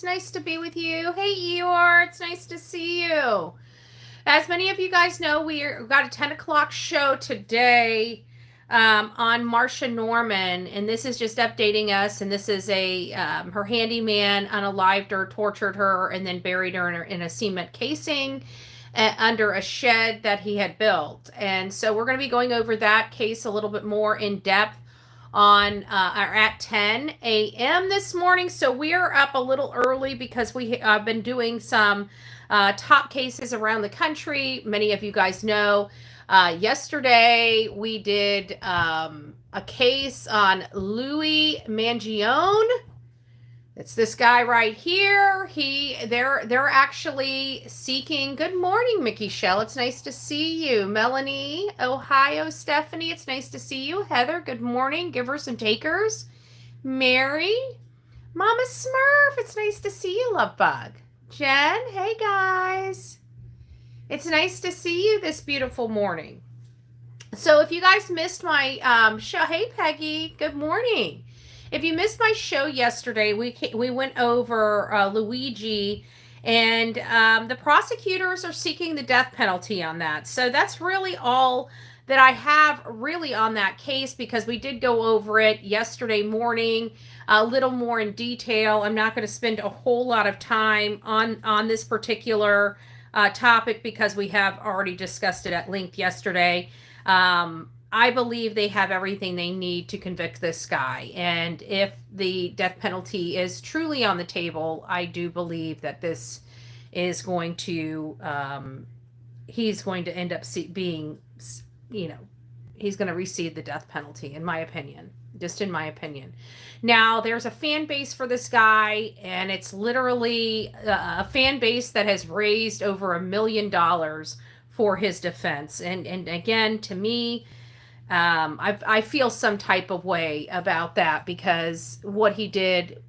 It's nice to be with you. Hey, Eeyore. It's nice to see you. As many of you guys know, we've got a 10 o'clock show today on Marcia Norman, and this is just updating us. And this is her handyman unalived her, tortured her, and then buried her in a cement casing under a shed that he had built. And so we're going to be going over that case a little bit more in depth on or at 10 a.m. this morning. So we are up a little early because we have been doing some top cases around the country. Many of you guys know yesterday we did a case on Louis Mangione. It's this guy right here. They're actually seeking. Good morning, Mickey Shell. It's nice to see you. Melanie, Ohio, Stephanie. It's nice to see you. Heather, good morning. Givers and takers. Mary, Mama Smurf. It's nice to see you, love bug. Jen, hey guys. It's nice to see you this beautiful morning. So if you guys missed my show, hey Peggy, good morning. If you missed my show yesterday, we went over Luigi, and the prosecutors are seeking the death penalty on that. So that's really all that I have really on that case, because we did go over it yesterday morning a little more in detail. I'm not going to spend a whole lot of time on this particular topic because we have already discussed it at length yesterday. I believe they have everything they need to convict this guy. And if the death penalty is truly on the table, I do believe that this is going to, he's going to end up being, he's going to receive the death penalty, in my opinion. Just in my opinion. Now, there's a fan base for this guy, and it's literally a fan base that has raised over $1 million for his defense. And again, to me, I feel some type of way about that, because what he did,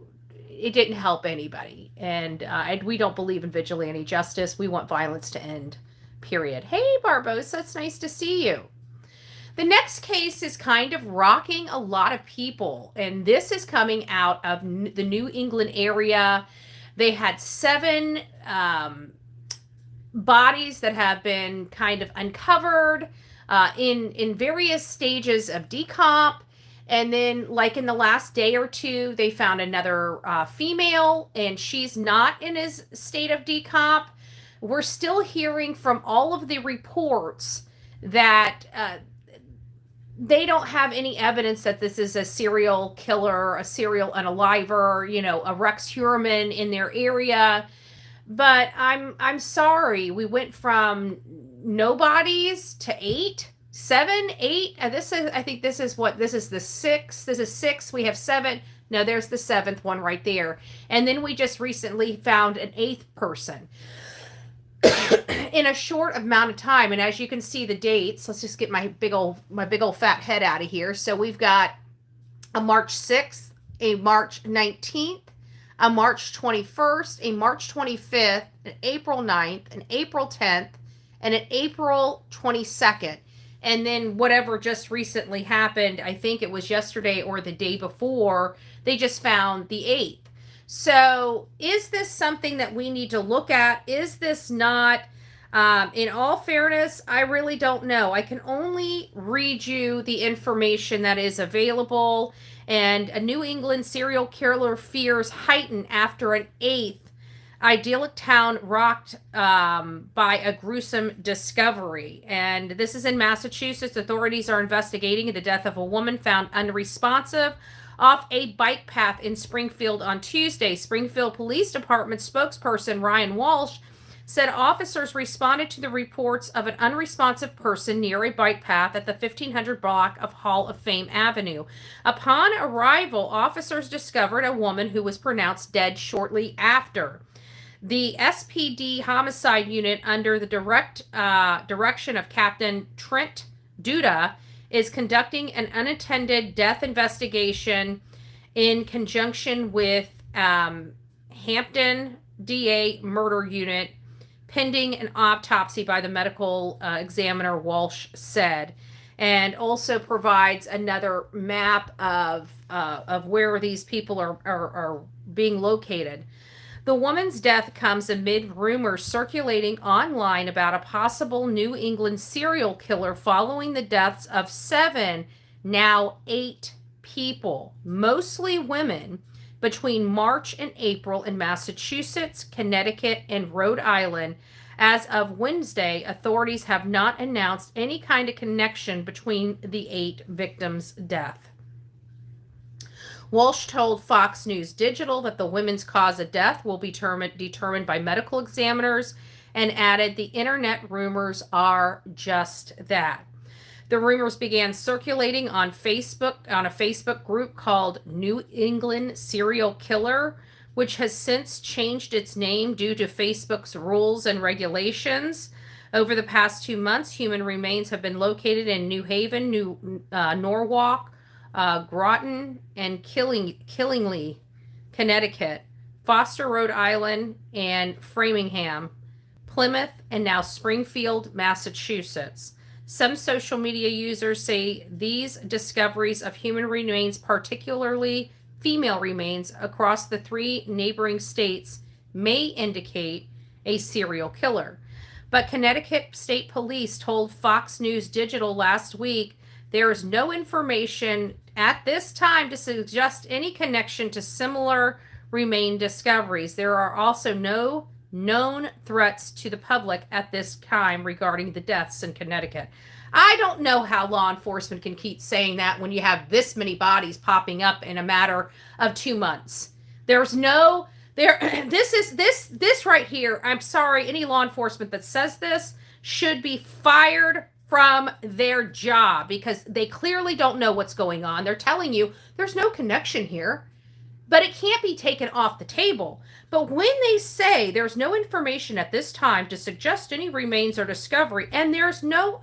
it didn't help anybody. And we don't believe in vigilante justice. We want violence to end, period. Hey, Barbosa, it's nice to see you. The next case is kind of rocking a lot of people, and this is coming out of the New England area. They had 7 bodies that have been kind of uncovered in various stages of decomp. And then, like in the last day or two, they found another female, and she's not in his state of decomp. We're still hearing from all of the reports that they don't have any evidence that this is a serial killer, a serial unaliver, a Rex Heuermann in their area. But I'm sorry, we went from nobodies to 8, 7, 8. I think this is the 6th. This is 6. We have 7. No, there's the 7th one right there. And then we just recently found an 8th person in a short amount of time. And as you can see the dates, let's just get my big old fat head out of here. So we've got a March 6th, a March 19th, a March 21st, a March 25th, an April 9th, an April 10th, and an April 22nd. And then whatever just recently happened, I think it was yesterday or the day before, they just found the 8th. So is this something that we need to look at? Is this not? In all fairness, I really don't know. I can only read you the information that is available. And a New England serial killer fears heighten after an 8th idyllic town rocked by a gruesome discovery. And this is in Massachusetts. Authorities are investigating the death of a woman found unresponsive off a bike path in Springfield on Tuesday. Springfield Police Department spokesperson Ryan Walsh said officers responded to the reports of an unresponsive person near a bike path at the 1500 block of Hall of Fame Avenue. Upon arrival, officers discovered a woman who was pronounced dead shortly after. The SPD homicide unit, under the direction of Captain Trent Duda, is conducting an unattended death investigation in conjunction with Hampton DA Murder Unit, pending an autopsy by the medical examiner, Walsh said, and also provides another map of where these people are being located. The woman's death comes amid rumors circulating online about a possible New England serial killer following the deaths of 7, now 8 people, mostly women, between March and April in Massachusetts, Connecticut, and Rhode Island. As of Wednesday, authorities have not announced any kind of connection between the 8 victims' death. Walsh told Fox News Digital that the women's cause of death will be determined by medical examiners, and added the internet rumors are just that. The rumors began circulating on Facebook, on a Facebook group called New England Serial Killer, which has since changed its name due to Facebook's rules and regulations. Over the past 2 months, human remains have been located in New Haven, Norwalk, Groton, and Killingly, Connecticut, Foster, Rhode Island, and Framingham, Plymouth, and now Springfield, Massachusetts. Some social media users say these discoveries of human remains, particularly female remains, across the 3 neighboring states may indicate a serial killer. But Connecticut State Police told Fox News Digital last week there is no information at this time to suggest any connection to similar remain discoveries. There are also no known threats to the public at this time regarding the deaths in Connecticut. I don't know how law enforcement can keep saying that when you have this many bodies popping up in a matter of 2 months. There's no this right here. I'm sorry, any law enforcement that says this should be fired from their job, because they clearly don't know what's going on. They're telling you there's no connection here, but it can't be taken off the table. But when they say there's no information at this time to suggest any remains or discovery, and there's no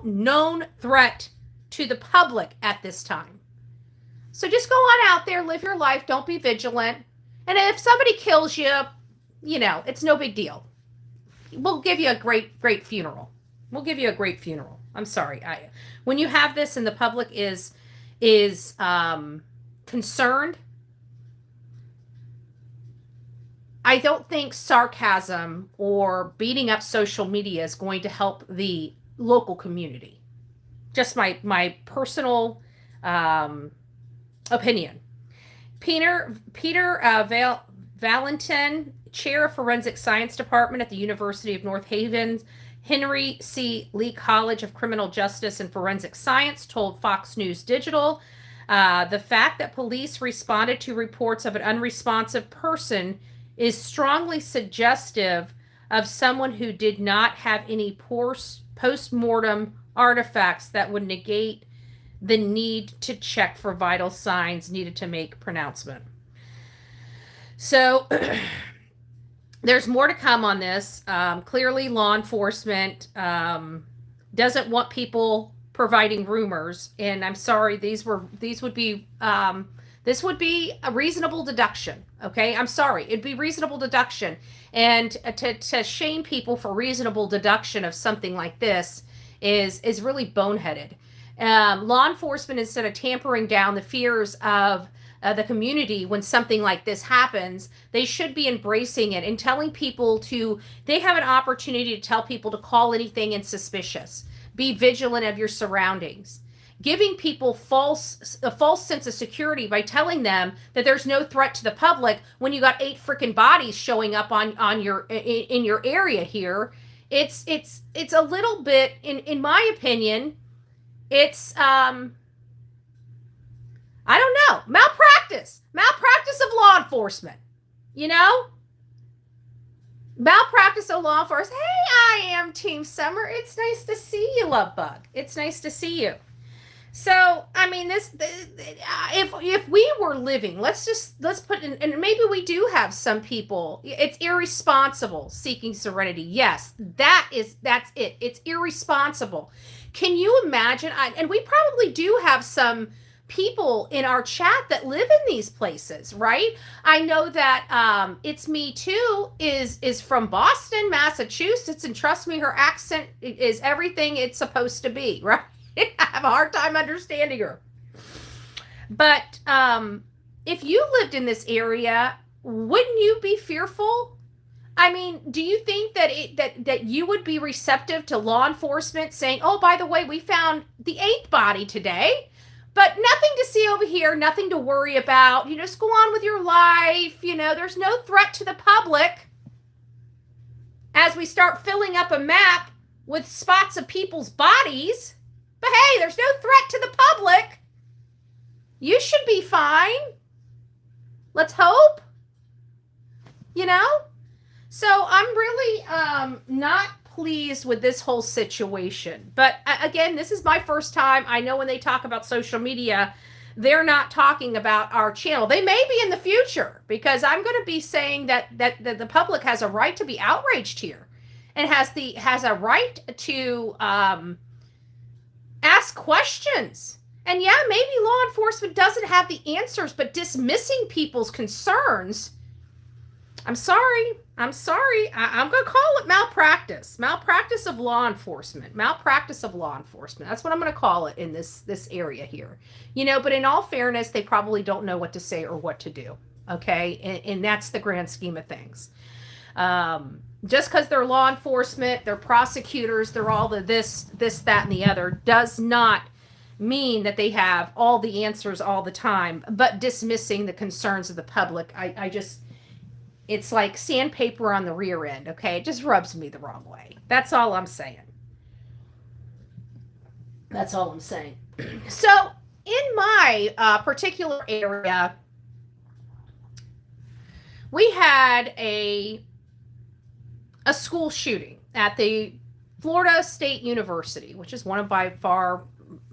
known threat to the public at this time. So just go on out there, live your life, don't be vigilant. And if somebody kills you, it's no big deal. We'll give you a great funeral. We'll give you a great funeral. I'm sorry. When you have this and the public is concerned, I don't think sarcasm or beating up social media is going to help the local community. Just my personal opinion. Peter Valentin, chair of Forensic Science Department at the University of North Haven's Henry C. Lee College of Criminal Justice and Forensic Science, told Fox News Digital the fact that police responded to reports of an unresponsive person is strongly suggestive of someone who did not have any post-mortem artifacts that would negate the need to check for vital signs needed to make pronouncement. So there's more to come on this. Clearly, law enforcement doesn't want people providing rumors, and I'm sorry, this would be a reasonable deduction. Okay, I'm sorry, it'd be reasonable deduction, and to shame people for reasonable deduction of something like this is really boneheaded. Law enforcement, instead of tampering down the fears of the community when something like this happens, they should be embracing it and telling people they have an opportunity to tell people to call anything insuspicious. Be vigilant of your surroundings. Giving people a false sense of security by telling them that there's no threat to the public when you got 8 freaking bodies showing up in your area here. It's a little bit, in my opinion, it's I don't know, malpractice of law enforcement, malpractice of law enforcement. Hey, I am Team Summer. It's nice to see you, Love Bug. It's nice to see you. So, I mean, if we were living, let's put in, and maybe we do have some people, it's irresponsible seeking serenity. Yes, that's it. It's irresponsible. Can you imagine? And we probably do have some people in our chat that live in these places, right? I know that It's Me Too is from Boston, Massachusetts, and trust me, her accent is everything it's supposed to be, right? I have a hard time understanding her. But if you lived in this area, wouldn't you be fearful? I mean, do you think that that you would be receptive to law enforcement saying, "Oh, by the way, we found the eighth body today, but nothing to see over here, nothing to worry about. You just go on with your life. There's no threat to the public." As we start filling up a map with spots of people's bodies, but hey, there's no threat to the public. You should be fine. Let's hope. So I'm really not pleased with this whole situation. But again, this is my first time. I know when they talk about social media, they're not talking about our channel. They may be in the future, because I'm going to be saying that the public has a right to be outraged here, and has a right to ask questions. And yeah, maybe law enforcement doesn't have the answers, but dismissing people's concerns, I'm sorry. I'm going to call it malpractice. Malpractice of law enforcement. Malpractice of law enforcement. That's what I'm going to call it in this area here. But in all fairness, they probably don't know what to say or what to do. Okay? And that's the grand scheme of things. Just because they're law enforcement, they're prosecutors, they're all the this, that, and the other, does not mean that they have all the answers all the time, but dismissing the concerns of the public, I just... It's like sandpaper on the rear end, okay? It just rubs me the wrong way. That's all I'm saying. So, in my particular area, we had a school shooting at the Florida State University, which is one of by far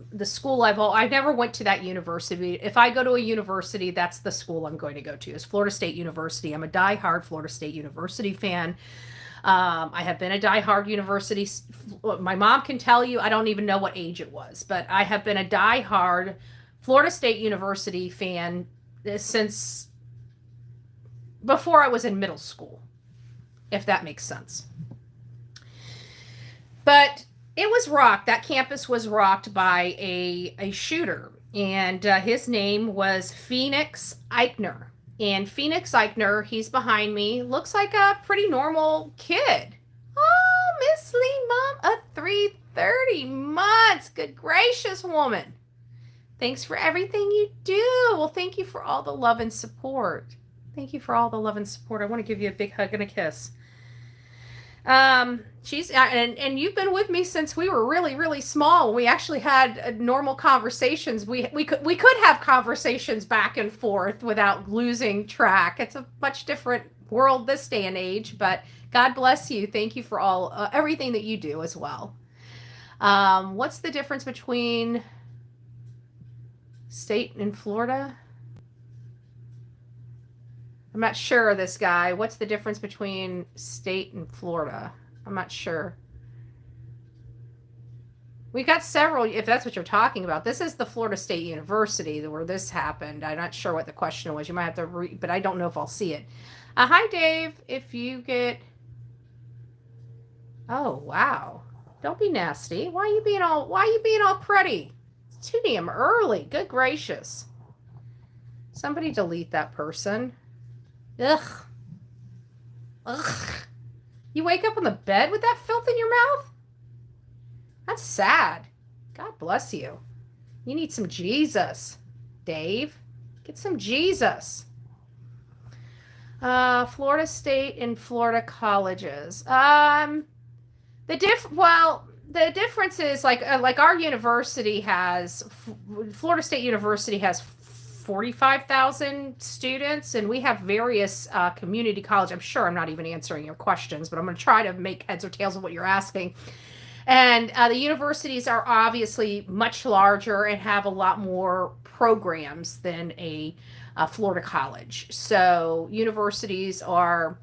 the school I never went to that university. If I go to a university, that's the school I'm going to go to, is Florida State University. I'm a diehard Florida State University fan. I have been a diehard university. My mom can tell you, I don't even know what age it was, but I have been a diehard Florida State University fan since before I was in middle school, if that makes sense. But it was rocked. That campus was rocked by a shooter, and his name was Phoenix Eichner. And Phoenix Eichner, he's behind me, looks like a pretty normal kid. Oh, Miss Lee, Mom, a 330 months. Good gracious, woman. Thanks for everything you do. Well, thank you for all the love and support. Thank you for all the love and support. I want to give you a big hug and a kiss. She's and you've been with me since we were really, really small. We actually had normal conversations. We could have conversations back and forth without losing track. It's a much different world this day and age, but God bless you. Thank you for all everything that you do as well. What's the difference between state and Florida? I'm not sure of this guy. What's the difference between state and Florida? I'm not sure. We got several, if that's what you're talking about. This is the Florida State University where this happened. I'm not sure what the question was. You might have to read, but I don't know if I'll see it. Hi, Dave. If you get... Oh, wow. Don't be nasty. Why are you being all pretty? It's too damn early. Good gracious. Somebody delete that person. Ugh. You wake up on the bed with that filth in your mouth? That's sad. God bless you. You need some Jesus, Dave. Get some Jesus. Florida State and Florida colleges. The difference is like our university has, Florida State University has 45,000 students, and we have various community college. I'm sure I'm not even answering your questions, but I'm going to try to make heads or tails of what you're asking. And the universities are obviously much larger and have a lot more programs than a Florida college. So universities are,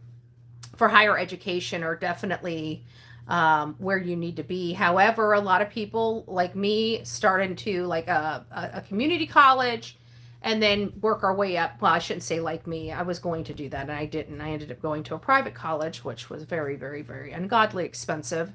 for higher education, are definitely where you need to be. However, a lot of people like me started to like a community college, and then work our way up. Well, I shouldn't say like me. I was going to do that, and I didn't. I ended up going to a private college, which was very, very, very ungodly expensive.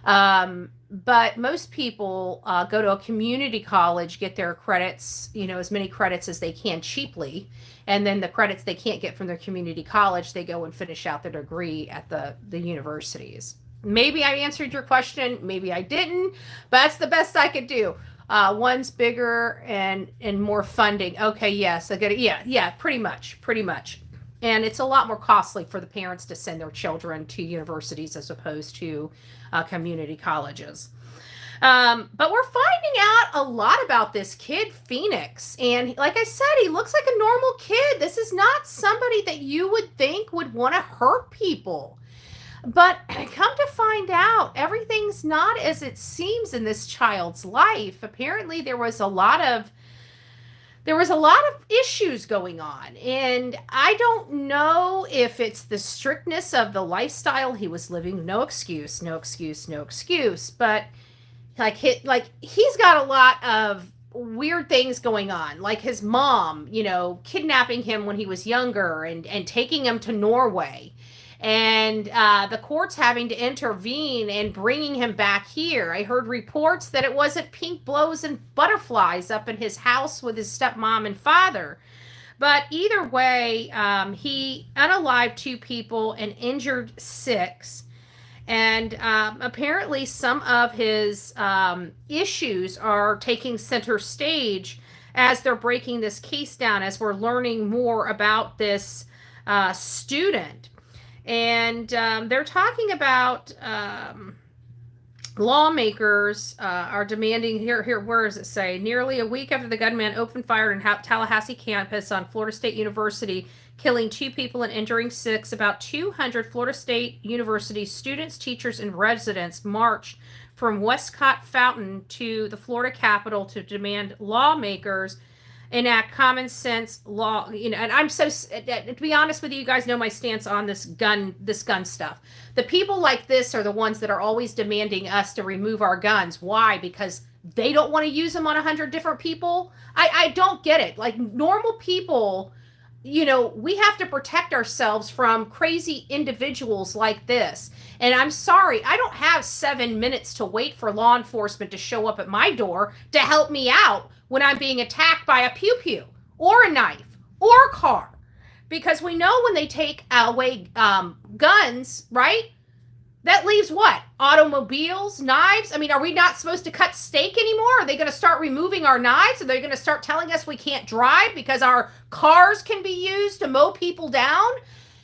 But most people go to a community college, get their credits, as many credits as they can cheaply. And then the credits they can't get from their community college, they go and finish out their degree at the universities. Maybe I answered your question. Maybe I didn't, but that's the best I could do. One's bigger and more funding. Okay, yes, I get it. Yeah, pretty much. And it's a lot more costly for the parents to send their children to universities as opposed to community colleges. But we're finding out a lot about this kid, Phoenix. And like I said, he looks like a normal kid. This is not somebody that you would think would want to hurt people. But come to find out, everything's not as it seems in this child's life. Apparently, there was a lot of issues going on, and I don't know if it's the strictness of the lifestyle he was living. No excuse, but he's got a lot of weird things going on, like his mom, kidnapping him when he was younger and taking him to Norway, and the courts having to intervene and bringing him back here. I heard reports that it wasn't pink blows and butterflies up in his house with his stepmom and father. But either way, he unalived 2 people and injured 6. And apparently some of his issues are taking center stage as they're breaking this case down, as we're learning more about this student. And they're talking about lawmakers are demanding here. Where does it say? Nearly a week after the gunman opened fire in Tallahassee campus on Florida State University, killing 2 people and injuring 6, about 200 Florida State University students, teachers, and residents marched from Westcott Fountain to the Florida Capitol to demand lawmakers enact common sense law. And I'm to be honest with you, you guys know my stance on this gun stuff. The people like this are the ones that are always demanding us to remove our guns. Why? Because they don't want to use them on 100 different people. I don't get it. Like, normal people, we have to protect ourselves from crazy individuals like this. And I'm sorry, I don't have 7 minutes to wait for law enforcement to show up at my door to help me out when I'm being attacked by a pew-pew or a knife or a car. Because we know when they take away guns, right? That leaves what? Automobiles, knives? I mean, are we not supposed to cut steak anymore? Are they going to start removing our knives? Are they going to start telling us we can't drive because our cars can be used to mow people down?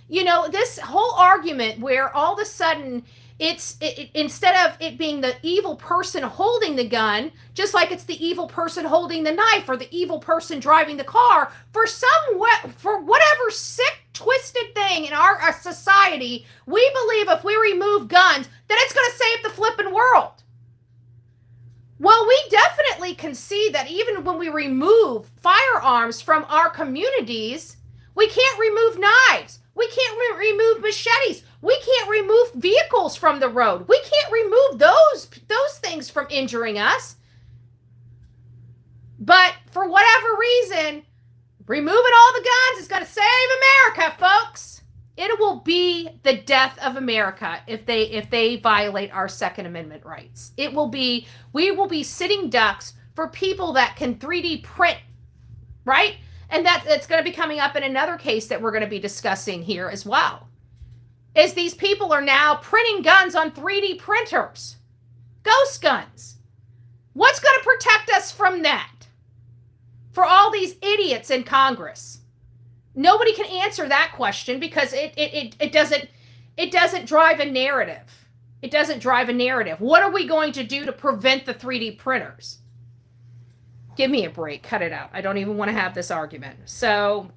This whole argument where all of a sudden instead of it being the evil person holding the gun, just like it's the evil person holding the knife or the evil person driving the car, for whatever sick, twisted thing in our society, we believe if we remove guns, that it's going to save the flipping world. Well, we definitely can see that even when we remove firearms from our communities, we can't remove knives. We can't remove machetes. We can't remove vehicles from the road. We can't remove those things from injuring us. But for whatever reason, removing all the guns is going to save America, folks. It will be the death of America if they violate our Second Amendment rights. We will be sitting ducks for people that can 3D print, right? And that's going to be coming up in another case that we're going to be discussing here as well. Is these people are now printing guns on 3D printers. Ghost guns. What's going to protect us from that? For all these idiots in Congress. Nobody can answer that question because it doesn't drive a narrative. It doesn't drive a narrative. What are we going to do to prevent the 3D printers? Give me a break. Cut it out. I don't even want to have this argument. So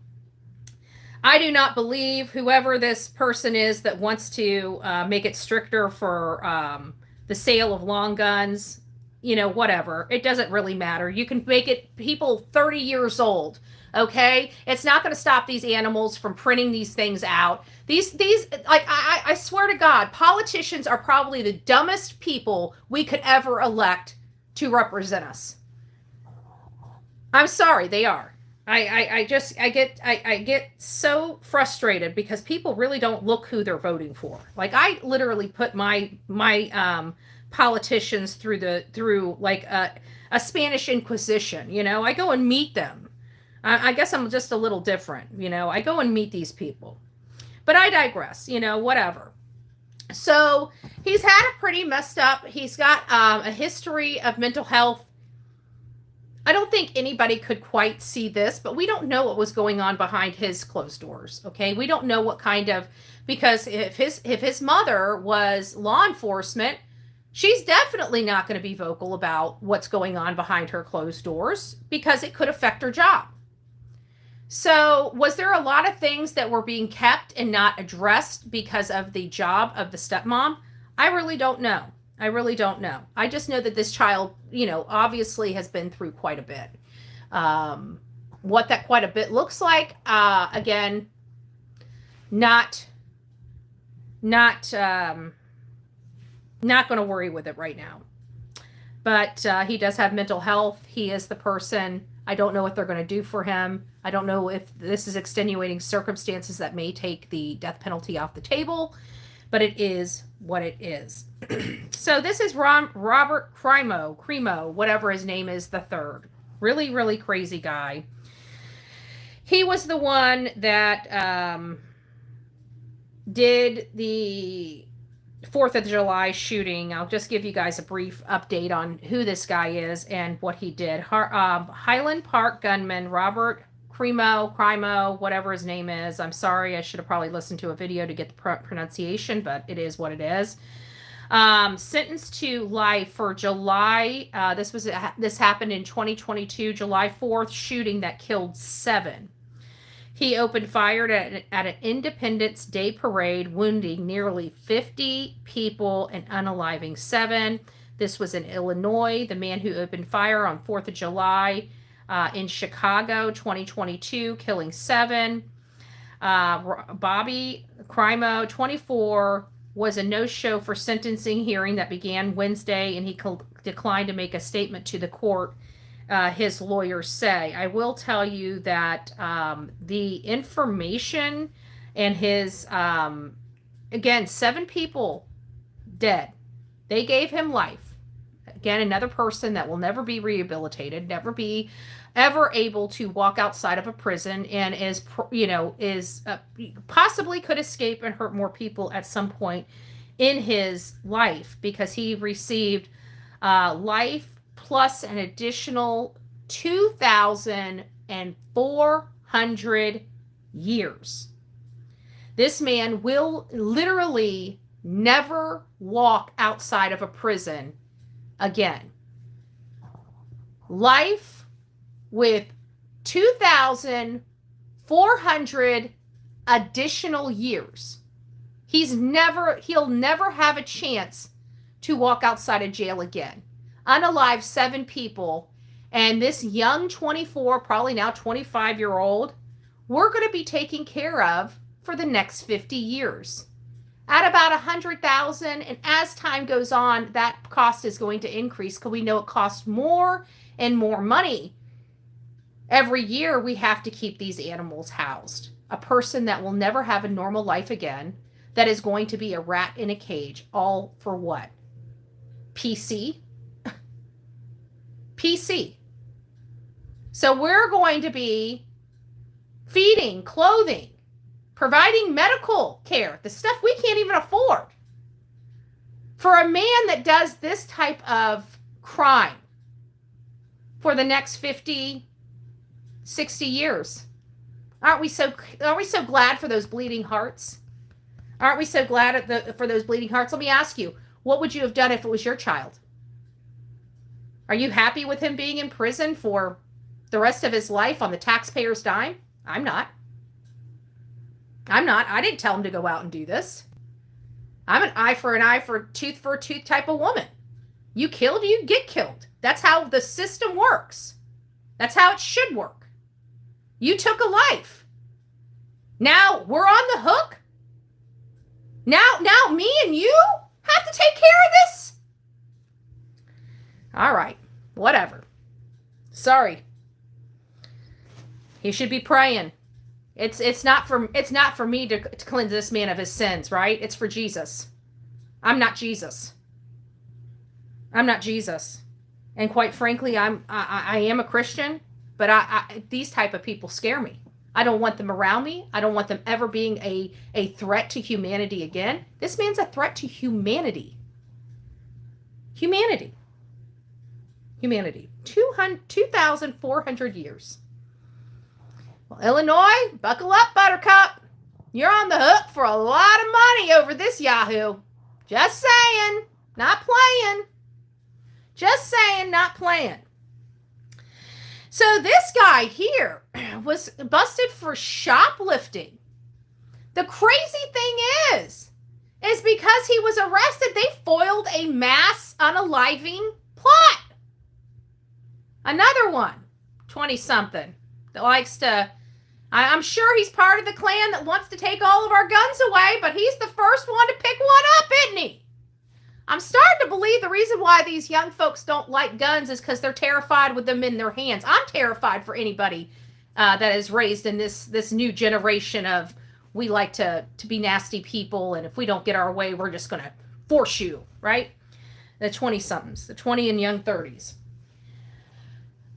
I do not believe whoever this person is that wants to make it stricter for the sale of long guns, whatever. It doesn't really matter. You can make it people 30 years old, okay? It's not going to stop these animals from printing these things out. These like, I swear to God, politicians are probably the dumbest people we could ever elect to represent us. I'm sorry, they are. I get so frustrated because people really don't look who they're voting for. Like I literally put my politicians through like a Spanish Inquisition. You know, I go and meet them. I guess I'm just a little different. You know, I go and meet these people. But I digress. You know, whatever. So he's had a pretty messed up. He's got a history of mental health. I don't think anybody could quite see this, but we don't know what was going on behind his closed doors. Okay, we don't know what kind of, because if his mother was law enforcement, she's definitely not going to be vocal about what's going on behind her closed doors because it could affect her job. So, was there a lot of things that were being kept and not addressed because of the job of the stepmom? I really don't know. I really don't know. I just know that this child, you know, obviously has been through quite a bit. What that quite a bit looks like, again, not not going to worry with it right now. But he does have mental health. He is the person. I don't know what they're going to do for him. I don't know if this is extenuating circumstances that may take the death penalty off the table, but it is what it is. So this is Robert Crimo, whatever his name is, the third. Really, really crazy guy. He was the one that did the 4th of July shooting. I'll just give you guys a brief update on who this guy is and what he did. Highland Park gunman Robert Crimo, whatever his name is. I'm sorry, I should have probably listened to a video to get the pronunciation, but it is what it is. Sentenced to life for July. This happened in 2022, July 4th, shooting that killed 7. He opened fire at an Independence Day parade, wounding nearly 50 people and unaliving 7. This was in Illinois. The man who opened fire on 4th of July in Chicago, 2022, killing 7. Bobby Crimo, 24, was a no-show for sentencing hearing that began Wednesday, and he declined to make a statement to the court. His lawyers say. I will tell you that the information and his, again, 7 people dead. They gave him life. Again, another person that will never be rehabilitated, never be ever able to walk outside of a prison, and is possibly could escape and hurt more people at some point in his life, because he received life plus an additional 2,400 years. This man will literally never walk outside of a prison again. Life with 2,400 additional years. He'll never have a chance to walk outside of jail again. Unalive 7 people, and this young 24, probably now 25-year-old, we're going to be taken care of for the next 50 years at about 100,000. And as time goes on, that cost is going to increase because we know it costs more and more money. Every year we have to keep these animals housed. A person that will never have a normal life again, that is going to be a rat in a cage, all for what? PC? PC. So we're going to be feeding, clothing, providing medical care, the stuff we can't even afford, for a man that does this type of crime for the next 50, 60 years. Aren't we so glad for those bleeding hearts? Aren't we so glad for those bleeding hearts? Let me ask you, what would you have done if it was your child? Are you happy with him being in prison for the rest of his life on the taxpayer's dime? I'm not. I didn't tell him to go out and do this. I'm an eye for a tooth type of woman. You killed, you get killed. That's how the system works. That's how it should work. You took a life. Now we're on the hook. Now me and you have to take care of this? All right, whatever. Sorry. He should be praying. It's not for me to cleanse this man of his sins, right? It's for Jesus. I'm not Jesus. I'm not Jesus. And quite frankly, I am a Christian, but these type of people scare me. I don't want them around me. I don't want them ever being a threat to humanity again. This man's a threat to humanity. Humanity. 2,400 years. Well, Illinois, buckle up, Buttercup. You're on the hook for a lot of money over this Yahoo. Just saying. Not playing. Just saying, not playing. So this guy here was busted for shoplifting. The crazy thing is because he was arrested, they foiled a mass unaliving plot. Another one, 20-something, that likes to, I'm sure he's part of the clan that wants to take all of our guns away, but he's the first one to pick one up, isn't he? I'm starting to believe the reason why these young folks don't like guns is because they're terrified with them in their hands. I'm terrified for anybody that is raised in this new generation of, we like to be nasty people, and if we don't get our way, we're just going to force you, right? The 20-somethings, the 20 and young 30s.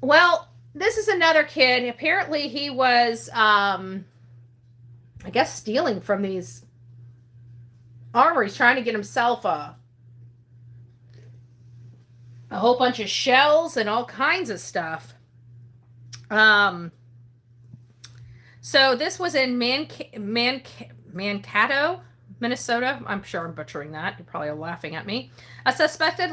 Well, this is another kid. Apparently he was, I guess, stealing from these armories, trying to get himself a whole bunch of shells and all kinds of stuff. So this was in Mankato, Minnesota. I'm sure I'm butchering that. You're probably laughing at me. A suspected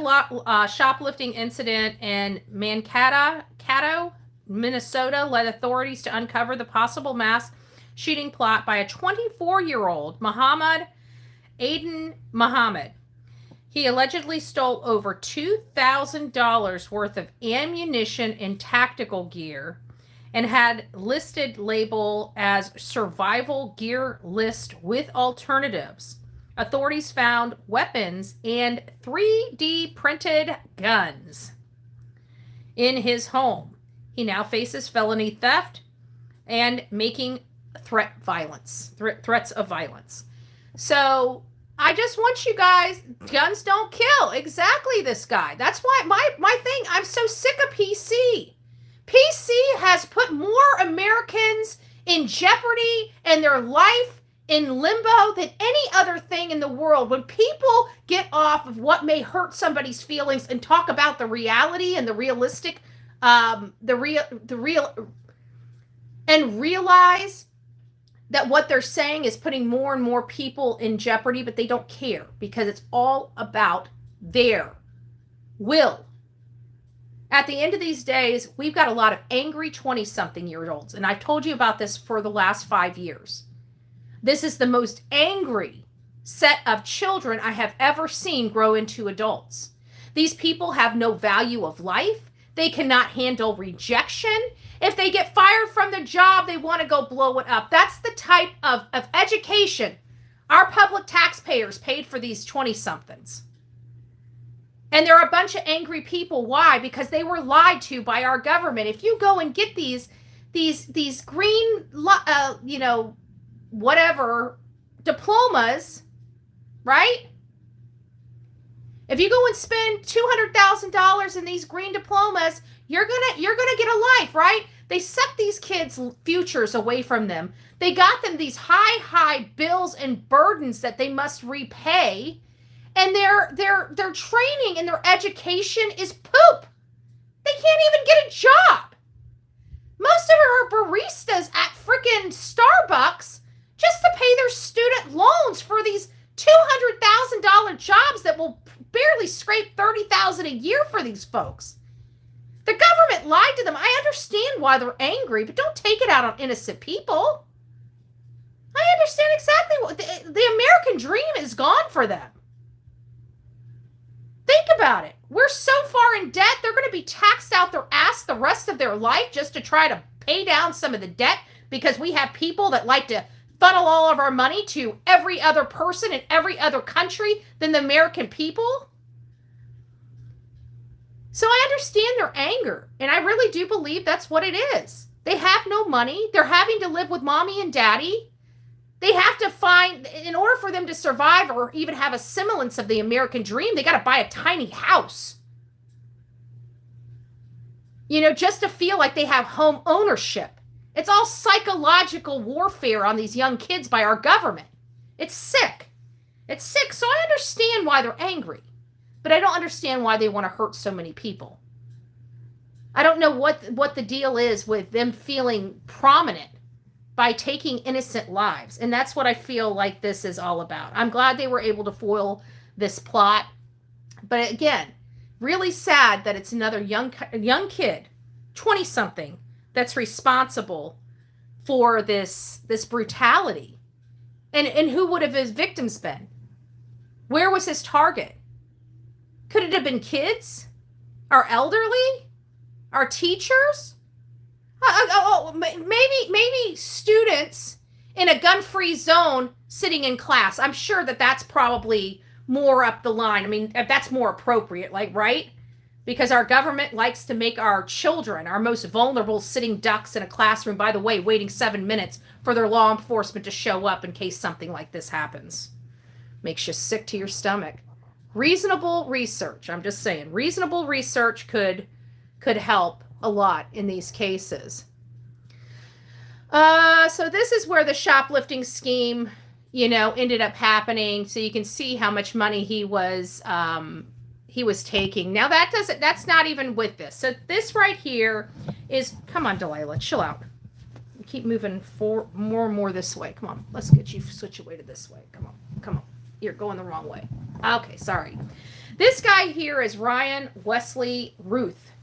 shoplifting incident in Mankato, Minnesota, led authorities to uncover the possible mass shooting plot by a 24-year-old Muhammad Aden Muhammad. He allegedly stole over $2,000 worth of ammunition and tactical gear and had listed label as survival gear list with alternatives. Authorities found weapons and 3D printed guns in his home. He now faces felony theft and making threats of violence. So I just want you guys, guns don't kill. Exactly this guy. That's why my thing, I'm so sick of PC. PC has put more Americans in jeopardy and their life in limbo than any other thing in the world. When people get off of what may hurt somebody's feelings and talk about the reality and the realistic, and realize that what they're saying is putting more and more people in jeopardy, but they don't care because it's all about their will. At the end of these days, we've got a lot of angry 20-something-year-olds, and I've told you about this for the last 5 years. This is the most angry set of children I have ever seen grow into adults. These people have no value of life. They cannot handle rejection. If they get fired from their job, they want to go blow it up. That's the type of education our public taxpayers paid for these 20-somethings. And there are a bunch of angry people. Why? Because they were lied to by our government. If you go and get these green, whatever diplomas, right? If you go and spend $200,000 in these green diplomas, you're gonna get a life, right? They suck these kids' futures away from them. They got them these high bills and burdens that they must repay. And their training and their education is poop. They can't even get a job. Most of them are baristas at freaking Starbucks just to pay their student loans for these $200,000 jobs that will barely scrape $30,000 a year for these folks. The government lied to them. I understand why they're angry, but don't take it out on innocent people. I understand exactly what the American dream is gone for them. Think about it. We're so far in debt, they're going to be taxed out their ass the rest of their life just to try to pay down some of the debt because we have people that like to funnel all of our money to every other person in every other country than the American people. So I understand their anger, and I really do believe that's what it is. They have no money. They're having to live with mommy and daddy. They have to find, in order for them to survive or even have a semblance of the American dream, they got to buy a tiny house. You know, just to feel like they have home ownership. It's all psychological warfare on these young kids by our government. It's sick. It's sick. So I understand why they're angry, but I don't understand why they want to hurt so many people. I don't know what the deal is with them feeling prominent by taking innocent lives. And that's what I feel like this is all about. I'm glad they were able to foil this plot. But again, really sad that it's another young kid, 20-something, that's responsible for this brutality. And who would have his victims been? Where was his target? Could it have been kids? Our elderly? Our teachers? Maybe students in a gun-free zone sitting in class. I'm sure that's probably more up the line. I mean, that's more appropriate, like, right? Because our government likes to make our children, our most vulnerable, sitting ducks in a classroom, by the way, waiting 7 minutes for their law enforcement to show up in case something like this happens. Makes you sick to your stomach. Reasonable research, I'm just saying, reasonable research could help a lot in these cases. So this is where the shoplifting scheme, you know, ended up happening. So you can see how much money he was taking. Now that's not even with this. So this right here is, come on, Delilah, chill out. You keep moving more and more this way. Come on, let's get you situated this way. Come on. You're going the wrong way. Okay, sorry. This guy here is Ryan Wesley Ralph.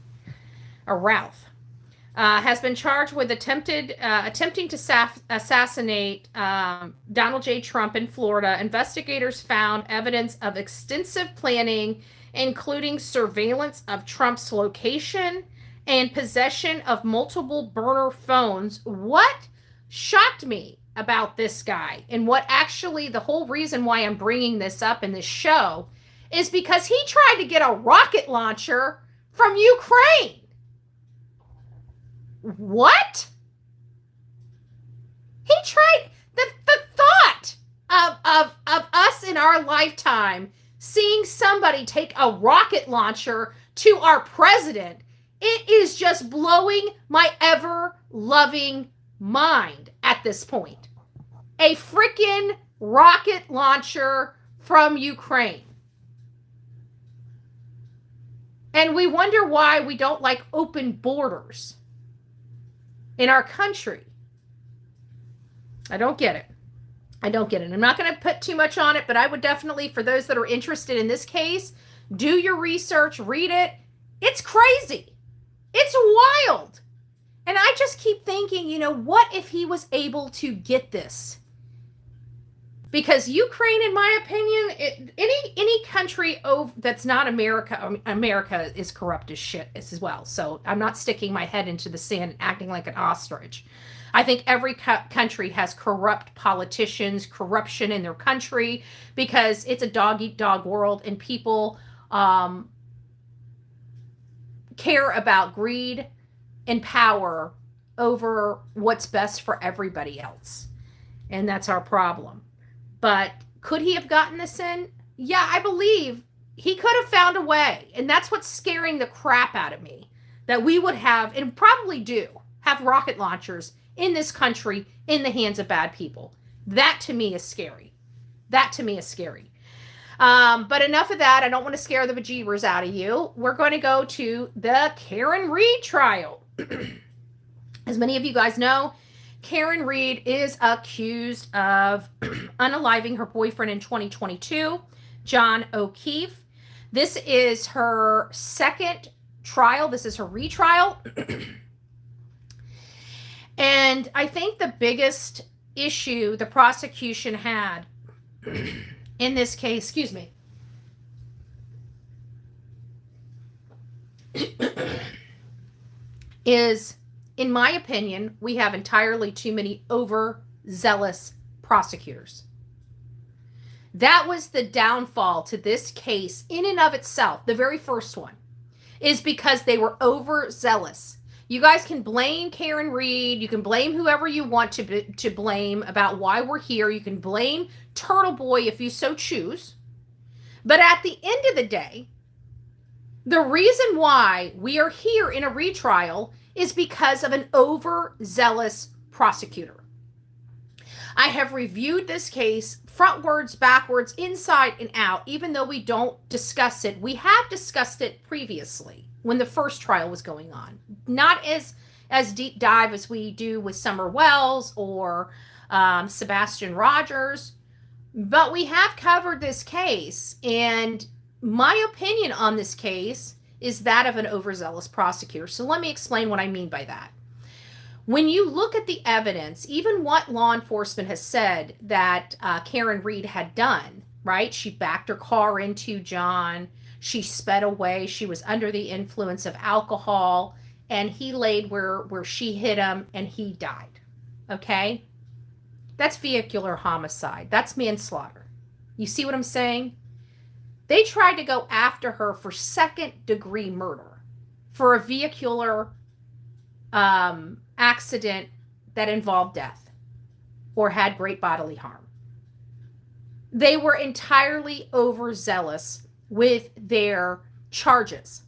Has been charged with attempting to assassinate Donald J. Trump in Florida. Investigators found evidence of extensive planning, including surveillance of Trump's location and possession of multiple burner phones. What shocked me about this guy, and what actually the whole reason why I'm bringing this up in this show, is because he tried to get a rocket launcher from Ukraine. What? He tried, the thought of us in our lifetime seeing somebody take a rocket launcher to our president, it is just blowing my ever-loving mind at this point. A freaking rocket launcher from Ukraine. And we wonder why we don't like open borders in our country. I don't get it. I'm not going to put too much on it, but I would definitely, for those that are interested in this case, do your research, read it. It's crazy. It's wild. And I just keep thinking, you know, what if he was able to get this? Because Ukraine, in my opinion, any country that's not America, America is corrupt as shit as well. So I'm not sticking my head into the sand and acting like an ostrich. I think every country has corrupt politicians, corruption in their country, because it's a dog-eat-dog world, and people care about greed and power over what's best for everybody else. And that's our problem. But could he have gotten this in? Yeah, I believe he could have found a way. And that's what's scaring the crap out of me. That we would have, and probably do, have rocket launchers in this country in the hands of bad people. That to me is scary. But enough of that. I don't want to scare the bejeebers out of you. We're going to go to the Karen Read trial. As many of you guys know, Karen Read is accused of unaliving her boyfriend in 2022, John O'Keefe. This is her second trial. This is her retrial. And I think the biggest issue the prosecution had in this case, excuse me, is, in my opinion, we have entirely too many overzealous prosecutors. That was the downfall to this case in and of itself. The very first one is because they were overzealous. You guys can blame Karen Reed. You can blame whoever you want to blame about why we're here. You can blame Turtle Boy if you so choose. But at the end of the day, the reason why we are here in a retrial is because of an overzealous prosecutor. I have reviewed this case frontwards, backwards, inside and out. Even though we don't discuss it, we have discussed it previously when the first trial was going on. Not as deep dive as we do with Summer Wells or Sebastian Rogers, but we have covered this case, and my opinion on this case is that of an overzealous prosecutor. So let me explain what I mean by that. When you look at the evidence, even what law enforcement has said that Karen Reed had done, right? She backed her car into John. She sped away. She was under the influence of alcohol, and he laid where she hit him, and he died. Okay? That's vehicular homicide. That's manslaughter. You see what I'm saying? They tried to go after her for second-degree murder, for a vehicular accident that involved death or had great bodily harm. They were entirely overzealous with their charges.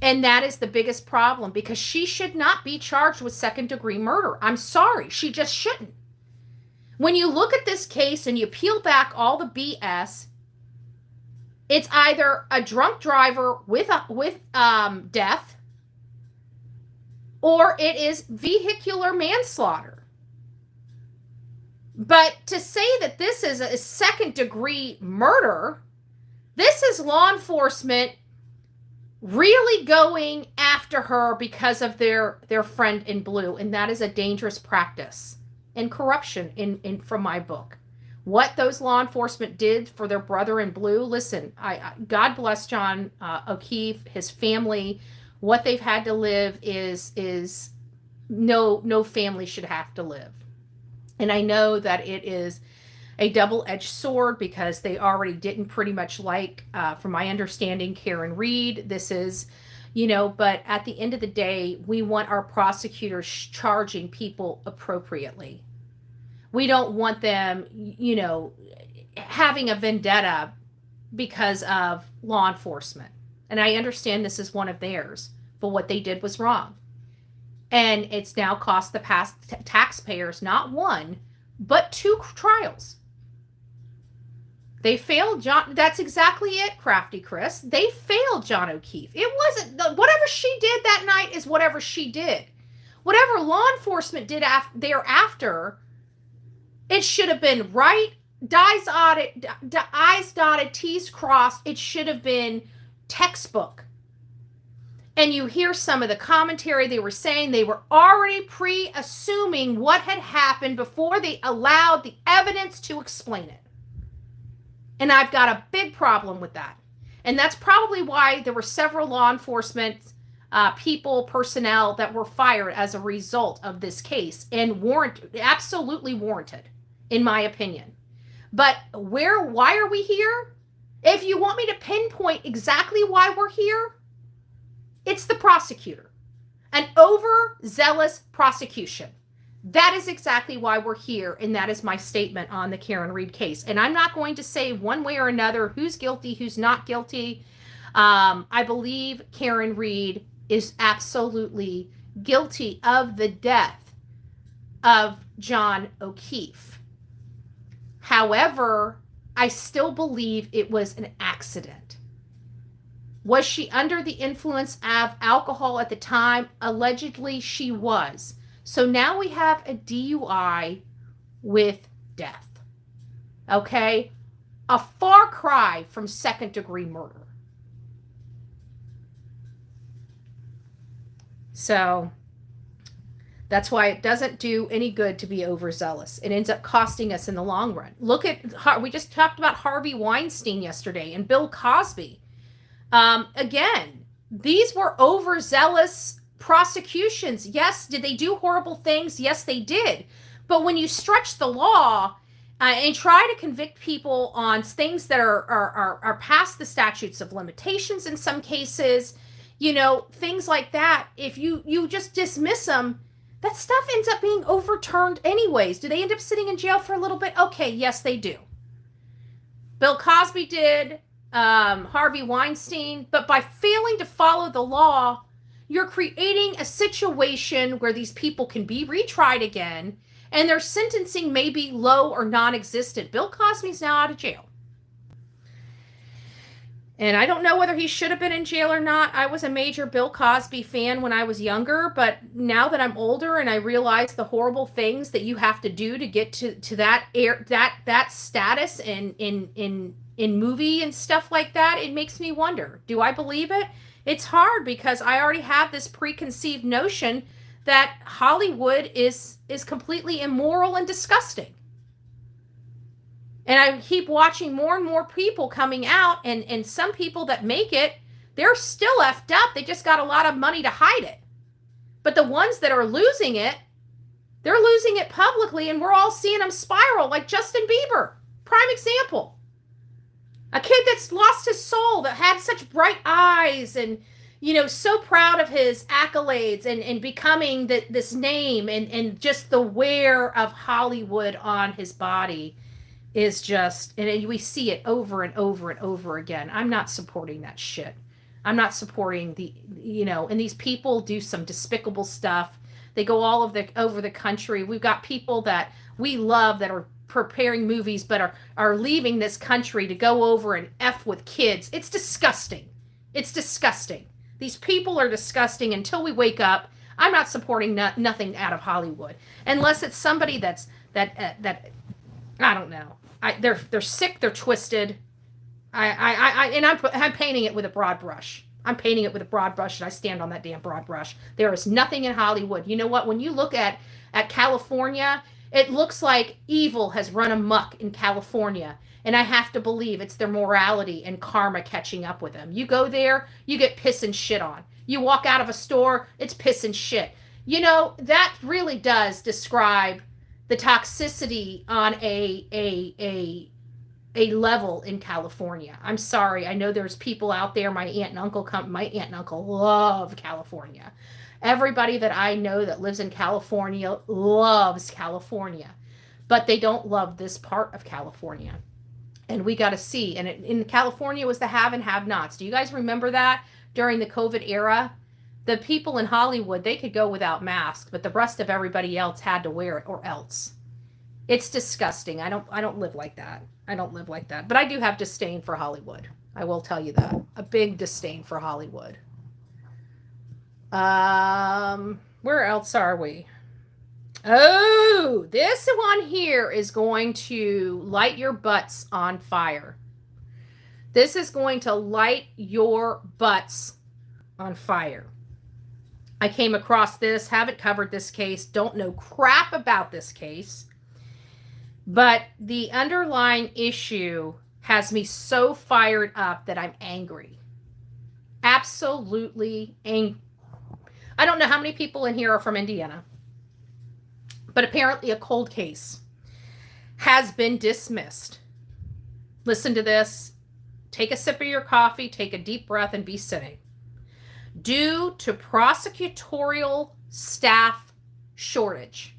And that is the biggest problem, because she should not be charged with second-degree murder. I'm sorry, she just shouldn't. When you look at this case and you peel back all the BS, it's either a drunk driver with death, or it is vehicular manslaughter. But to say that this is a second-degree murder, this is law enforcement really going after her because of their friend in blue, and that is a dangerous practice and corruption in from my book. What those law enforcement did for their brother in blue, listen, I God bless John O'Keefe, his family. What they've had to live is no family should have to live. And I know that it is a double-edged sword, because they already didn't pretty much like, from my understanding, Karen Reed. This is, but at the end of the day, we want our prosecutors charging people appropriately. We don't want them, having a vendetta because of law enforcement. And I understand this is one of theirs, but what they did was wrong. And it's now cost the past taxpayers not one, but 2 trials. They failed John. That's exactly it, Crafty Chris. They failed John O'Keefe. It wasn't, whatever she did that night is whatever she did. Whatever law enforcement did thereafter, it should have been right, I's dotted, T's crossed. It should have been textbook. And you hear some of the commentary, they were saying they were already pre-assuming what had happened before they allowed the evidence to explain it. And I've got a big problem with that. And that's probably why there were several law enforcement personnel that were fired as a result of this case, and absolutely warranted, in my opinion. But why are we here? If you want me to pinpoint exactly why we're here, it's the prosecutor. An overzealous prosecution. That is exactly why we're here, and that is my statement on the Karen Reed case. And I'm not going to say one way or another who's guilty, who's not guilty. I believe Karen Reed is absolutely guilty of the death of John O'Keefe. However, I still believe it was an accident. Was she under the influence of alcohol at the time? Allegedly, she was. So now we have a DUI with death. Okay? A far cry from second-degree murder. So that's why it doesn't do any good to be overzealous. It ends up costing us in the long run. Look at, we just talked about Harvey Weinstein yesterday and Bill Cosby. Again, these were overzealous prosecutions. Yes, did they do horrible things? Yes, they did. But when you stretch the law and try to convict people on things that are past the statutes of limitations in some cases, things like that. If you just dismiss them, that stuff ends up being overturned anyways. Do they end up sitting in jail for a little bit? Okay, yes, they do. Bill Cosby did, Harvey Weinstein, but by failing to follow the law, you're creating a situation where these people can be retried again, and their sentencing may be low or non-existent. Bill Cosby's now out of jail. And I don't know whether he should have been in jail or not. I was a major Bill Cosby fan when I was younger, but now that I'm older and I realize the horrible things that you have to do to get to that status in movie and stuff like that, it makes me wonder, do I believe it? It's hard because I already have this preconceived notion that Hollywood is completely immoral and disgusting. And I keep watching more and more people coming out, and some people that make it, they're still effed up. They just got a lot of money to hide it. But the ones that are losing it, they're losing it publicly, and we're all seeing them spiral, like Justin Bieber. Prime example. A kid that's lost his soul, that had such bright eyes, and, so proud of his accolades and becoming this name, and just the wear of Hollywood on his body is just, and we see it over and over and over again. I'm not supporting that shit. I'm not supporting and these people do some despicable stuff. They go over the country. We've got people that we love that are preparing movies, but are leaving this country to go over and F with kids. It's disgusting. It's disgusting. These people are disgusting until we wake up. I'm not supporting nothing out of Hollywood unless it's somebody that I don't know. They're sick. They're twisted. I'm painting it with a broad brush. I'm painting it with a broad brush, and I stand on that damn broad brush. There is nothing in Hollywood. You know what? When you look at California, it looks like evil has run amok in California, and I have to believe it's their morality and karma catching up with them. You go there, you get piss and shit on. You walk out of a store, it's piss and shit. That really does describe the toxicity on a level in California. I'm sorry. I know there's people out there. My aunt and uncle love California. Everybody that I know that lives in California loves California, but they don't love this part of California. And we got to see. And in California was the have and have nots. Do you guys remember that during the COVID era? The people in Hollywood, they could go without masks, but the rest of everybody else had to wear it or else. It's disgusting. I don't live like that. I don't live like that. But I do have disdain for Hollywood. I will tell you that. A big disdain for Hollywood. Where else are we? Oh, this one here is going to light your butts on fire. This is going to light your butts on fire. I came across this, haven't covered this case, don't know crap about this case, but the underlying issue has me so fired up that I'm angry. Absolutely angry. I don't know how many people in here are from Indiana, but apparently a cold case has been dismissed. Listen to this. Take a sip of your coffee, take a deep breath, and be sitting. Due to prosecutorial staff shortage.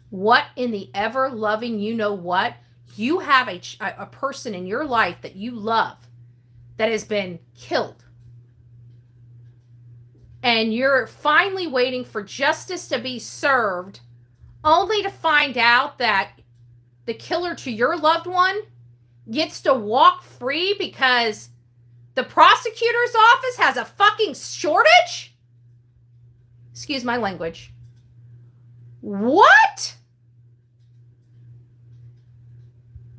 What in the ever-loving you-know-what? You have a person in your life that you love that has been killed. And you're finally waiting for justice to be served, only to find out that the killer to your loved one gets to walk free because the prosecutor's office has a fucking shortage? Excuse my language. What?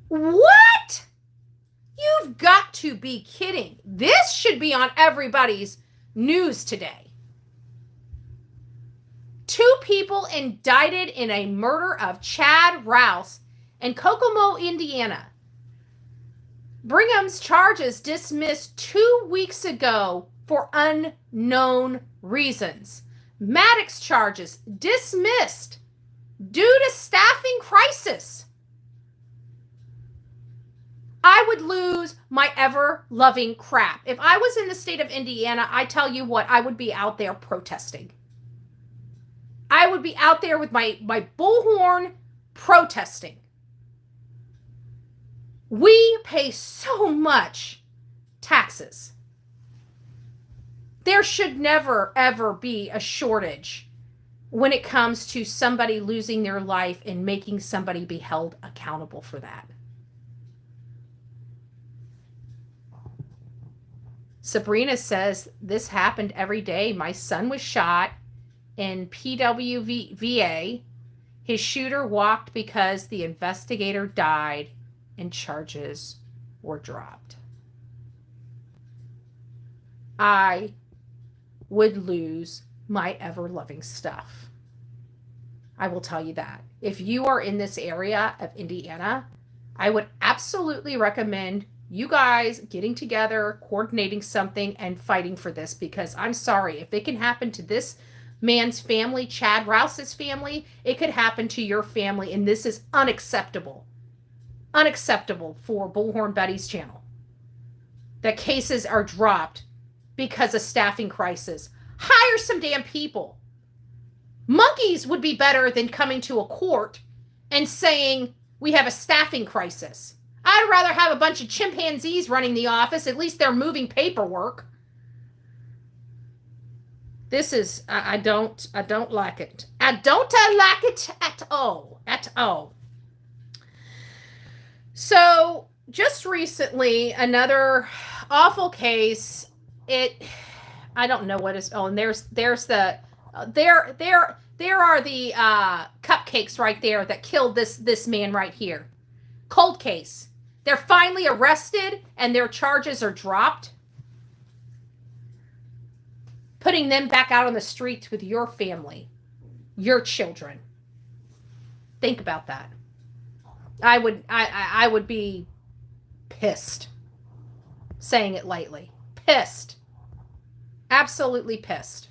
What? You've got to be kidding. This should be on everybody's news today. 2 people indicted in a murder of Chad Rouse in Kokomo, Indiana. Brigham's charges dismissed 2 weeks ago for unknown reasons. Maddox charges dismissed due to staffing crisis. I would lose my ever-loving crap. If I was in the state of Indiana, I tell you what, I would be out there protesting. I would be out there with my bullhorn protesting. We pay so much taxes. There should never, ever be a shortage when it comes to somebody losing their life and making somebody be held accountable for that. Sabrina says, this happened every day. My son was shot in PWVA. His shooter walked because the investigator died and charges were dropped. I would lose my ever-loving stuff. I will tell you that. If you are in this area of Indiana, I would absolutely recommend you guys getting together, coordinating something, and fighting for this, because I'm sorry, if it can happen to this man's family, Chad Rouse's family, it could happen to your family, and this is unacceptable. Unacceptable for Bullhorn Betty's channel. That cases are dropped because of staffing crisis. Hire some damn people. Monkeys would be better than coming to a court and saying we have a staffing crisis. I'd rather have a bunch of chimpanzees running the office. At least they're moving paperwork. This is, I don't like it. I don't like it at all. At all. So just recently, another awful case. I don't know what is. Oh, and there are the cupcakes right there that killed this man right here. Cold case. They're finally arrested and their charges are dropped. Putting them back out on the streets with your family, your children. Think about that. I would be pissed. Saying it lightly. Pissed. Absolutely pissed.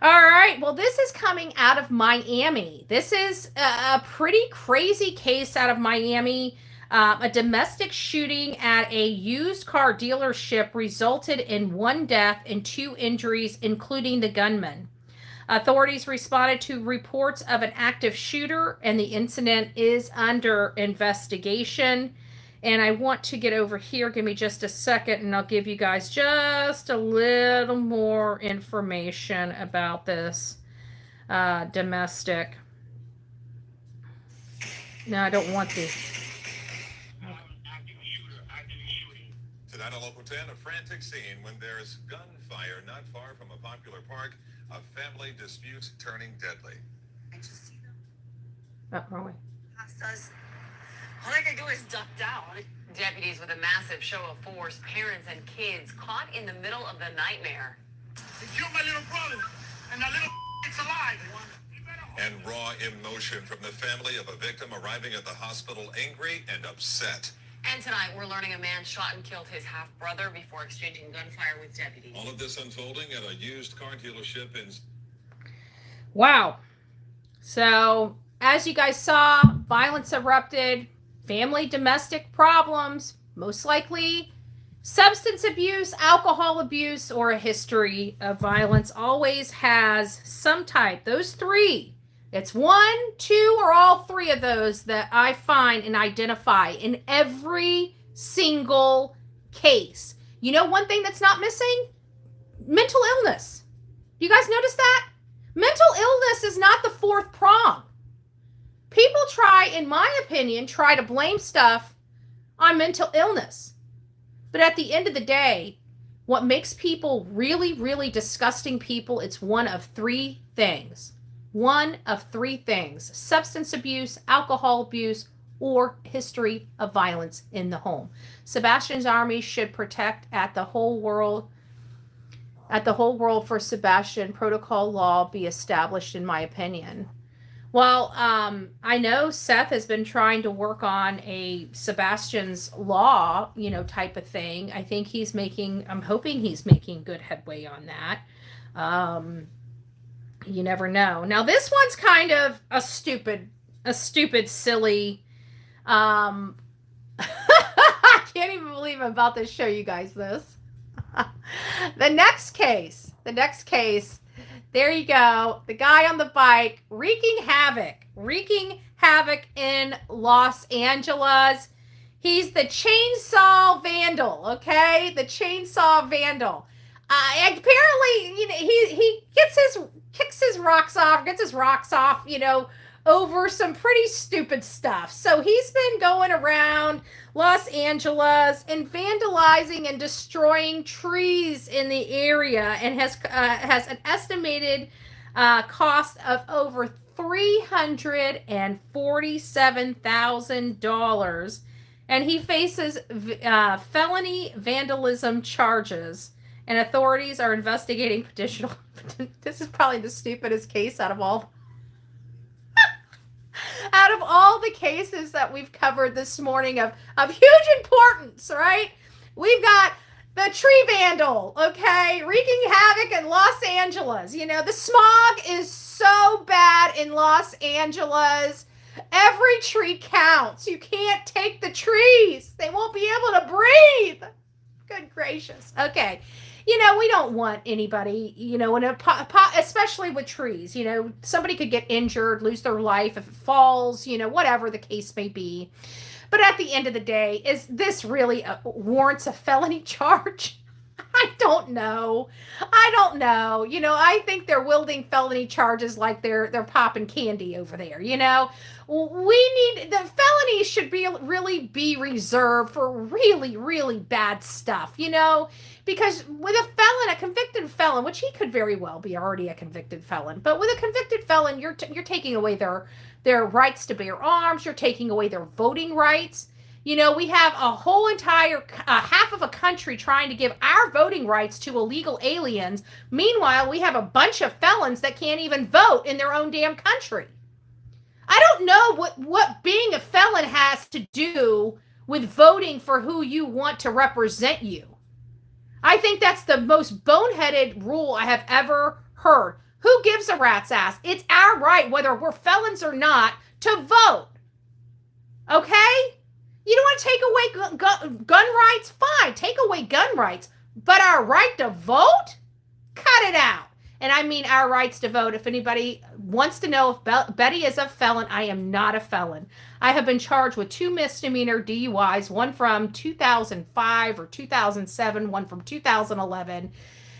All right. Well, this is coming out of Miami. This is a pretty crazy case out of Miami. A domestic shooting at a used car dealership resulted in 1 death and 2 injuries, including the gunman. Authorities responded to reports of an active shooter, and the incident is under investigation. And I want to get over here. Give me just a second, and I'll give you guys just a little more information about this domestic. No, I don't want these. Tonight on Local 10, a frantic scene when there's gunfire not far from a popular park. A family dispute turning deadly. I just see them. Wrong way. Past us. All I can do is duck down. Deputies with a massive show of force, parents and kids caught in the middle of the nightmare. They killed my little brother, and that little is alive. And raw emotion from the family of a victim arriving at the hospital angry and upset. And tonight, we're learning a man shot and killed his half-brother before exchanging gunfire with deputies. All of this unfolding at a used car dealership in... Wow. So, as you guys saw, violence erupted, family domestic problems, most likely substance abuse, alcohol abuse, or a history of violence always has some type. Those 3. It's 1, 2, or all 3 of those that I find and identify in every single case. You know one thing that's not missing? Mental illness. You guys notice that? Mental illness is not the 4th prong. People try, in my opinion, to blame stuff on mental illness. But at the end of the day, what makes people really, really disgusting people, it's one of 3 things. One of 3 things: substance abuse, alcohol abuse, or history of violence in the home. Sebastian's army should protect at the whole world for Sebastian. Protocol law be established, in my opinion. Well, I know Seth has been trying to work on a Sebastian's law, type of thing. I'm hoping he's making good headway on that. You never know. Now, this one's kind of a stupid, silly, believe I'm about to show you guys this. The next case, there you go. The guy on the bike wreaking havoc in Los Angeles. He's the chainsaw vandal, okay? The chainsaw vandal. Apparently, he kicks his rocks off, over some pretty stupid stuff. So he's been going around Los Angeles and vandalizing and destroying trees in the area, and has an estimated cost of over $347,000, and he faces felony vandalism charges. And authorities are investigating potential. This is probably the stupidest case out of all the cases that we've covered this morning of huge importance, right? We've got the tree vandal, okay, wreaking havoc in Los Angeles. The smog is so bad in Los Angeles. Every tree counts. You can't take the trees. They won't be able to breathe. Good gracious. Okay. We don't want anybody, especially with trees, somebody could get injured, lose their life if it falls, whatever the case may be. But at the end of the day, is this really warrants a felony charge? I don't know. I think they're wielding felony charges like they're popping candy over there. We need the felonies should really be reserved for really, really bad stuff. Because with a convicted felon, which he could very well be already a convicted felon, but with a convicted felon, you're taking away their rights to bear arms. You're taking away their voting rights. We have a whole entire half of a country trying to give our voting rights to illegal aliens. Meanwhile, we have a bunch of felons that can't even vote in their own damn country. I don't know what being a felon has to do with voting for who you want to represent you. I think that's the most boneheaded rule I have ever heard. Who gives a rat's ass? It's our right, whether we're felons or not, to vote. Okay? You don't want to take away gun rights? Fine, take away gun rights. But our right to vote? Cut it out. And I mean our rights to vote. If anybody wants to know if Betty is a felon, I am not a felon. I have been charged with 2 misdemeanor DUIs, one from 2005 or 2007, one from 2011.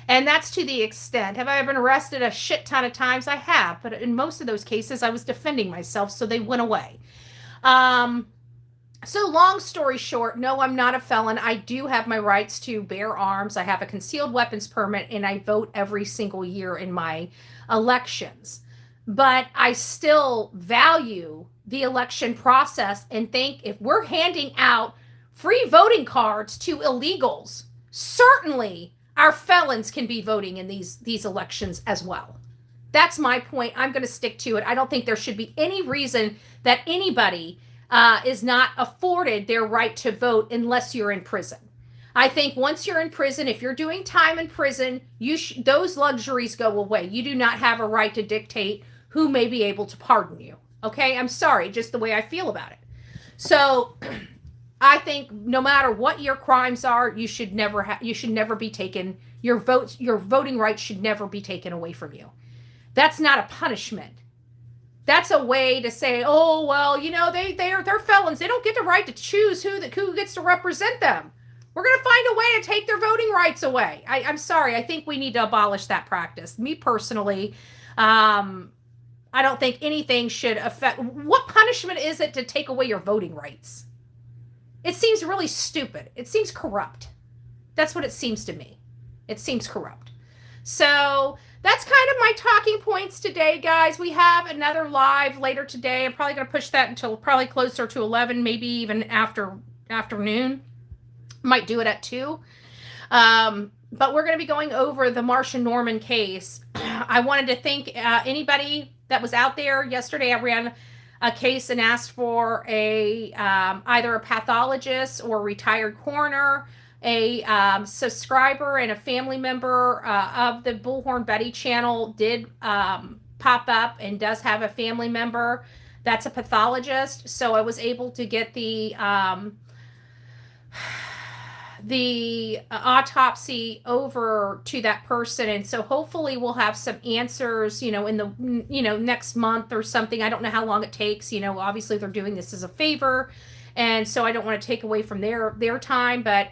And that's to the extent. Have I been arrested a shit ton of times? I have. But in most of those cases, I was defending myself, so they went away. So long story short, no, I'm not a felon. I do have my rights to bear arms. I have a concealed weapons permit, and I vote every single year in my elections. But I still value the election process and think if we're handing out free voting cards to illegals, certainly our felons can be voting in these elections as well. That's my point. I'm going to stick to it. I don't think there should be any reason that anybody is not afforded their right to vote unless you're in prison. I think once you're in prison, if you're doing time in prison, those luxuries go away. You do not have a right to dictate who may be able to pardon you. Okay? I'm sorry, just the way I feel about it. So I think no matter what your crimes are, you should never be taken, your voting rights should never be taken away from you. That's not a punishment. That's a way to say, oh, well, they're felons. They don't get the right to choose who gets to represent them. We're going to find a way to take their voting rights away. I'm sorry. I think we need to abolish that practice. Me personally, I don't think anything should affect. What punishment is it to take away your voting rights? It seems really stupid. It seems corrupt. That's what it seems to me. It seems corrupt. So that's kind of my talking points today, guys. We have another live later today. I'm probably going to push that until probably closer to 11, maybe even afternoon. Might do it at 2. But we're going to be going over the Marsha Norman case. I wanted to thank anybody that was out there. Yesterday, I ran a case and asked for either a pathologist or a retired coroner. A subscriber and a family member of the Bullhorn Betty channel did pop up and does have a family member that's a pathologist. So I was able to get the the autopsy over to that person, and so hopefully we'll have some answers, in the next month or something. I don't know how long it takes. Obviously they're doing this as a favor, and so I don't want to take away from their time, but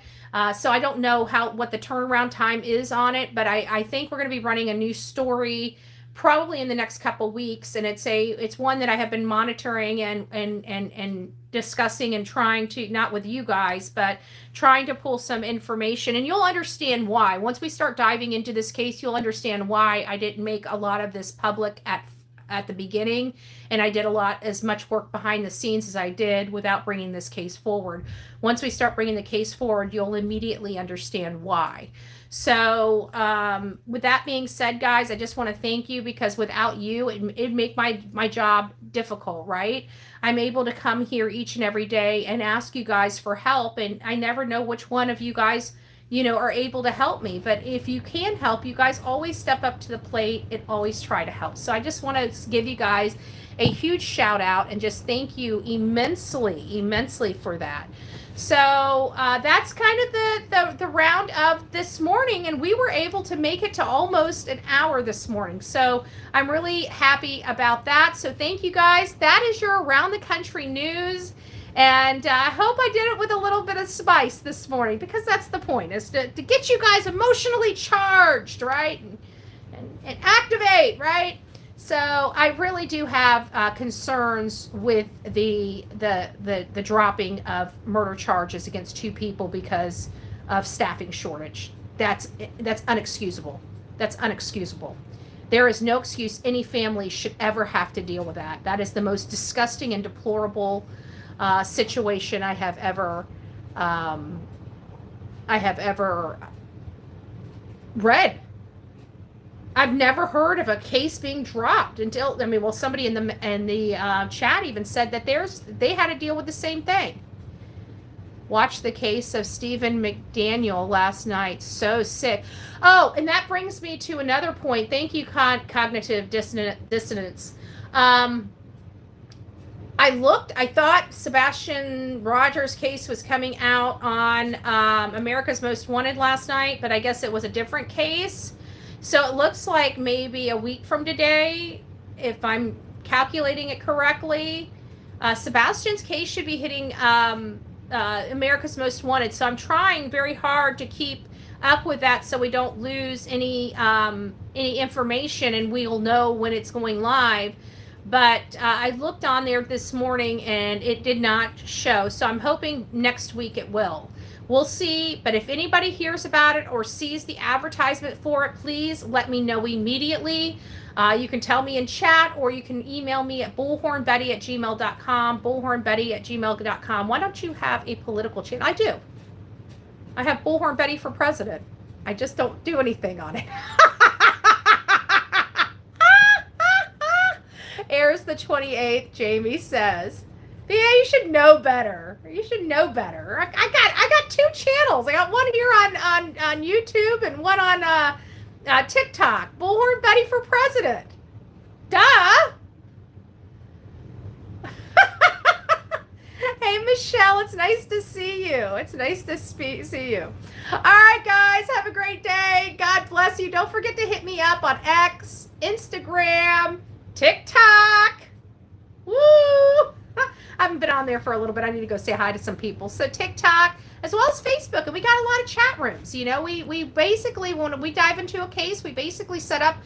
so I don't know what the turnaround time is on it, but I think we're going to be running a new story probably in the next couple weeks, and it's one that I have been monitoring and discussing and trying to, not with you guys, but trying to pull some information, and you'll understand why. Once we start diving into this case, you'll understand why I didn't make a lot of this public at the beginning, and I did as much work behind the scenes as I did without bringing this case forward. Once we start bringing the case forward, you'll immediately understand why. So with that being said, guys, I just want to thank you, because without you, it'd make my job difficult, right? I'm able to come here each and every day and ask you guys for help, and I never know which one of you guys are able to help me. But if you can help, you guys always step up to the plate and always try to help. So I just want to give you guys a huge shout out and just thank you immensely for that. So that's kind of the round of this morning, and we were able to make it to almost an hour this morning. So I'm really happy about that. So thank you guys. That is your Around the Country news. And I hope I did it with a little bit of spice this morning, because that's the point, is to get you guys emotionally charged, right? And activate, right? So I really do have concerns with the dropping of murder charges against 2 people because of staffing shortage. That's unexcusable. That's unexcusable. There is no excuse any family should ever have to deal with that. That is the most disgusting and deplorable situation I have ever read. I've never heard of a case being dropped until, somebody in the chat even said that they had to deal with the same thing. Watched the case of Stephen McDaniel last night. So sick. Oh, and that brings me to another point. Thank you, cognitive dissonance. I thought Sebastian Rogers' case was coming out on America's Most Wanted last night, but I guess it was a different case. So it looks like maybe a week from today, if I'm calculating it correctly, Sebastian's case should be hitting America's Most Wanted. So I'm trying very hard to keep up with that so we don't lose any information, and we'll know when it's going live. But I looked on there this morning and it did not show. So I'm hoping next week it will. We'll see. But if anybody hears about it or sees the advertisement for it, please let me know immediately. You can tell me in chat, or you can email me at bullhornbetty@gmail.com, bullhornbetty@gmail.com. Why don't you have a political channel? I do. I have Bullhorn Betty for president. I just don't do anything on it. Airs the 28th, Jamie says. Yeah, you should know better. You should know better. I got 2 channels. I got one here on YouTube and one on TikTok. Bullhorn Betty for president. Duh. Hey, Michelle, it's nice to see you. It's nice to see you. All right, guys, have a great day. God bless you. Don't forget to hit me up on X, Instagram, TikTok. Woo! I haven't been on there for a little bit. I need to go say hi to some people. So TikTok, as well as Facebook, and we got a lot of chat rooms. We basically, when we dive into a case, we basically set up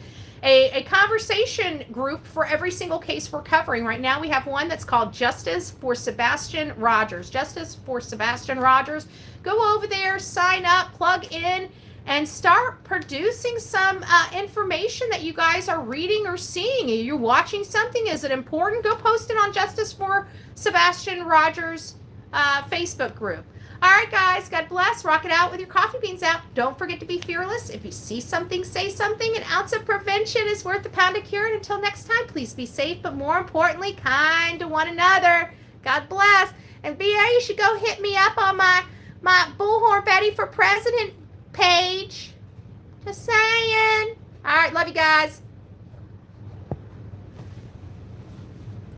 a conversation group for every single case we're covering. Right now we have one that's called Justice for Sebastian Rogers. Justice for Sebastian Rogers. Go over there, sign up, plug in, and start producing some information that you guys are reading or seeing. Are you watching something? Is it important? Go post it on Justice for Sebastian Rogers Facebook group. All right, guys, God bless. Rock it out with your coffee beans out. Don't forget to be fearless. If you see something, say something. An ounce of prevention is worth a pound of cure. And until next time, please be safe, but more importantly, kind to one another. God bless. And BA, you should go hit me up on my Bullhorn Betty for President page. Just saying. All right, love you guys.